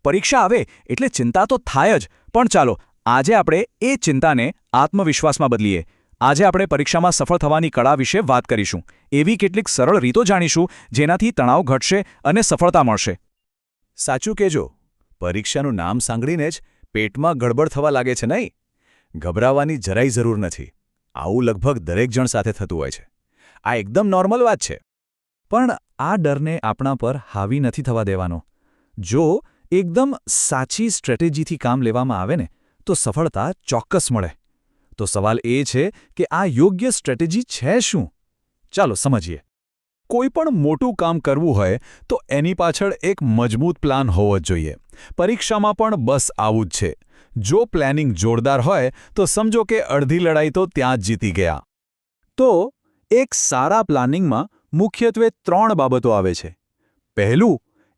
પરીક્ષા આવે એટલે ચિંતા તો થાય જ, પણ ચાલો આજે આપણે એ ચિંતાને આત્મવિશ્વાસમાં બદલીએ. આજે આપણે પરીક્ષામાં સફળ થવાની કળા વિશે વાત કરીશું. એવી કેટલીક સરળ રીતો જાણીશું જેનાથી તણાવ ઘટશે અને સફળતા મળશે. સાચું કહેજો, પરીક્ષાનું નામ સાંભળીને જ પેટમાં ગડબડ થવા લાગે છે નહીં? ગભરાવાની જરાય જરૂર નથી. આવું લગભગ દરેક જણ સાથે થતું હોય છે. આ એકદમ નોર્મલ વાત છે. પણ આ ડરને આપણા પર હાવી નથી થવા દેવાનો. જો એકદમ સાચી સ્ટ્રેટેજીથી કામ લેવામાં આવે ને તો સફળતા ચોક્કસ મળે. તો સવાલ એ છે કે આ યોગ્ય સ્ટ્રેટેજી છે શું? ચાલો સમજીએ. કોઈ પણ મોટું કામ કરવું હોય તો એની પાછળ એક મજબૂત પ્લાન હોવો જ જોઈએ. પરીક્ષામાં પણ બસ આવું જ છે. જો પ્લાનિંગ જોરદાર હોય તો સમજો કે અડધી લડાઈ તો ત્યાં જ જીતી ગયા. તો એક સારા પ્લાનિંગમાં મુખ્યત્વે 3 બાબતો આવે છે. પહેલું,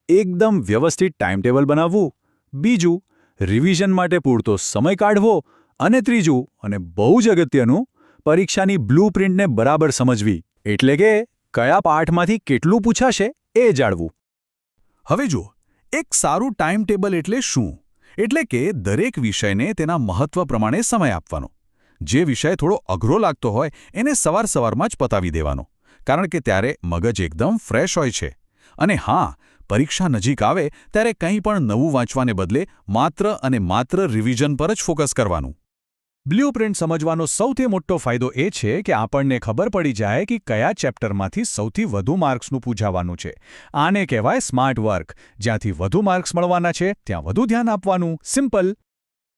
એકદમ વ્યવસ્થિત ટાઈમટેબલ બનાવવું. બીજું, રિવિઝન માટે પૂરતો સમય કાઢવો. અને ત્રીજું, અને બહુ જ અગત્યનું, પરીક્ષાની બ્લૂપ્રિન્ટને બરાબર સમજવી. એટલે કે કયા પાઠમાંથી કેટલું પૂછાશે એ જાણવું. હવે જુઓ, એક સારું ટાઈમટેબલ એટલે શું? એટલે કે દરેક વિષયને તેના મહત્વ પ્રમાણે સમય આપવાનો. જે વિષય થોડો અઘરો લાગતો હોય એને સવારમાં જ પતાવી દેવાનો, કારણ કે ત્યારે મગજ એકદમ ફ્રેશ હોય છે. અને હા, પરીક્ષા નજીક આવે ત્યારે કંઈ પણ નવું વાંચવાને બદલે માત્ર અને માત્ર રિવિઝન પર જ ફોકસ કરવાનું. બ્લૂપ્રિન્ટ સમજવાનો સૌથી મોટો ફાયદો એ છે કે આપણને ખબર પડી જાય કે કયા ચેપ્ટરમાંથી સૌથી વધુ માર્ક્સનું પૂછાવાનું છે. આને કહેવાય સ્માર્ટ વર્ક. જ્યાંથી વધુ માર્ક્સ મળવાના છે ત્યાં વધુ ધ્યાન આપવાનું. સિમ્પલ.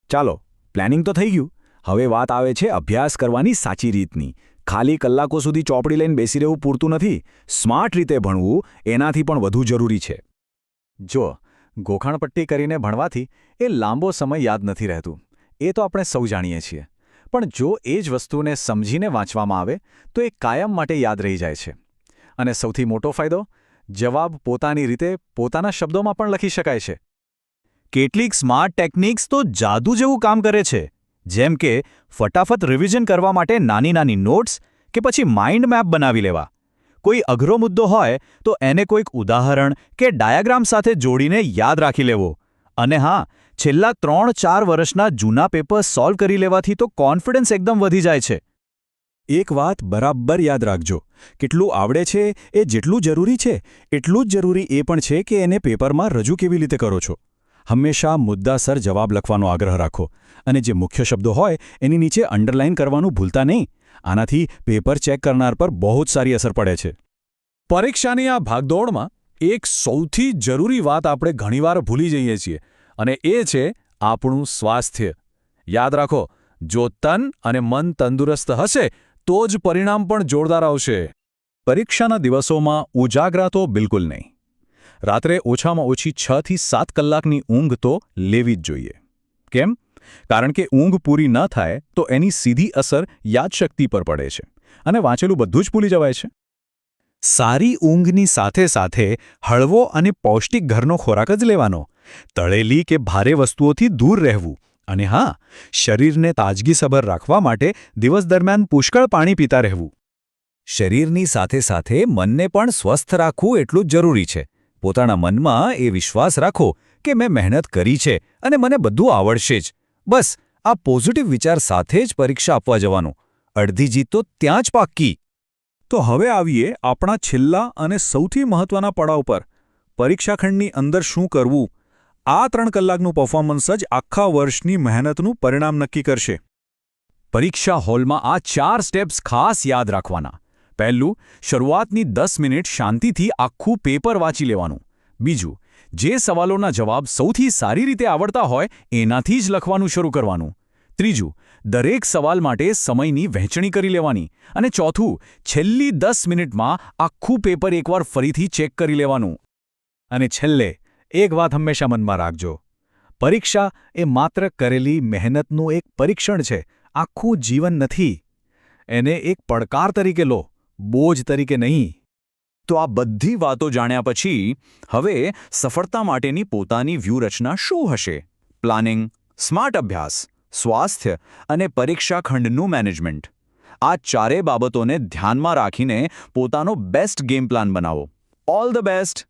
ચાલો, પ્લાનિંગ તો થઈ ગયું. હવે વાત આવે છે અભ્યાસ કરવાની સાચી રીતની. ખાલી કલાકો સુધી ચોપડી લઈને બેસી રહેવું પૂરતું નથી. સ્માર્ટ રીતે ભણવું એનાથી પણ વધુ જરૂરી છે. જો ગોખણપટ્ટી કરીને ભણવાથી એ લાંબો સમય યાદ નથી રહેતું. એ તો આપણે સૌ જાણીએ છીએ. પણ જો એ જ વસ્તુને સમજીને વાંચવામાં આવે તો એ કાયમ માટે યાદ રહી જાય છે. અને સૌથી મોટો ફાયદો, જવાબ પોતાની રીતે પોતાના શબ્દોમાં પણ લખી શકાય છે. કેટલીક સ્માર્ટ ટેકનિક્સ તો જાદુ જેવું કામ કરે છે. જેમ કે ફટાફટ રિવિઝન કરવા માટે નાની નોટ્સ કે પછી માઇન્ડ મેપ બનાવી લેવા. કોઈ અઘરો મુદ્દો હોય તો એને કોઈક ઉદાહરણ કે ડાયાગ્રામ સાથે જોડીને યાદ રાખી લેવો. અને હા, છેલ્લા 3-4 વર્ષના જૂના પેપર સોલ્વ કરી લેવાથી તો કોન્ફિડન્સ એકદમ વધી જાય છે. એક વાત બરાબર યાદ રાખજો, કેટલું આવડે છે એ જેટલું જરૂરી છે એટલું જ જરૂરી એ પણ છે કે એને પેપરમાં રજૂ કેવી રીતે કરો છો. હંમેશા મુદ્દાસર જવાબ લખવાનો આગ્રહ રાખો અને જે મુખ્ય શબ્દો હોય એની નીચે અંડરલાઇન કરવાનું ભૂલતા નહીં. આનાથી પેપર ચેક કરનાર પર બહુ જ સારી અસર પડે છે. પરીક્ષાની આ ભાગદોડમાં એક સૌથી જરૂરી વાત આપણે ઘણીવાર ભૂલી જઈએ છીએ, અને એ છે આપણું સ્વાસ્થ્ય. યાદ રાખો, જો તન અને મન તંદુરસ્ત હશે તો જ પરિણામ પણ જોરદાર આવશે. પરીક્ષાના દિવસોમાં ઉજાગરા તો બિલકુલ નહીં. રાત્રે ઓછામાં ઓછી 6 થી 7 કલાકની ઊંઘ તો લેવી જ જોઈએ. કેમ? કારણ કે ઊંઘ પૂરી ન થાય તો એની સીધી અસર યાદશક્તિ પર પડે છે અને વાંચેલું બધું જ ભૂલી જવાય છે. સારી ઊંઘની સાથે સાથે હળવો અને પૌષ્ટિક ઘરનો ખોરાક જ લેવાનો. તળેલી કે ભારે વસ્તુઓથી દૂર રહેવું. અને હા, શરીરને તાજગીસભર રાખવા માટે દિવસ દરમિયાન પુષ્કળ પાણી પીતા રહેવું. શરીરની સાથે સાથે મનને પણ સ્વસ્થ રાખવું એટલું જ જરૂરી છે. પોતાના મનમાં એ વિશ્વાસ રાખો કે મેં મહેનત કરી છે અને મને બધું આવડશે જ. બસ આ પોઝિટિવ વિચાર સાથે જ પરીક્ષા આપવા જવાનું. અડધી જીત તો ત્યાં જ પાક્કી. તો હવે આવીએ આપણા છેલ્લા અને સૌથી મહત્વના પડાવ પર. પરીક્ષાખંડની અંદર શું કરવું? આ 3 કલાકનું પરફોર્મન્સ જ આખા વર્ષની મહેનતનું પરિણામ નક્કી કરશે. પરીક્ષા હોલમાં આ 4 સ્ટેપ્સ ખાસ યાદ રાખવાના. પહેલું, શરૂઆતની 10 મિનિટ શાંતિથી આખું પેપર વાંચી લેવાનું. બીજું, જે સવાલોના જવાબ સૌથી સારી રીતે આવડતા હોય એનાથી જ લખવાનું શરૂ કરવાનું. ત્રીજું, દરેક સવાલ માટે સમયની વહેંચણી કરી લેવાની. અને ચોથું, છેલ્લી 10 મિનિટમાં આખું પેપર એકવાર ફરીથી ચેક કરી લેવાનું. અને છેલ્લે એક વાત હંમેશા મનમાં રાખજો, પરીક્ષા એ માત્ર કરેલી મહેનતનું એક પરીક્ષણ છે, આખું જીવન નથી. એને એક પડકાર તરીકે લો, બોજ તરીકે નહીં. તો આ બધી વાતો જાણ્યા પછી હવે સફળતા માટેની પોતાની વ્યૂહરચના શું હશે? પ્લાનિંગ, સ્માર્ટ અભ્યાસ, સ્વાસ્થ્ય અને પરીક્ષાખંડનું મેનેજમેન્ટ. આ 4 બાબતોને ધ્યાનમાં રાખીને પોતાનો બેસ્ટ ગેમ પ્લાન બનાવો. All the best.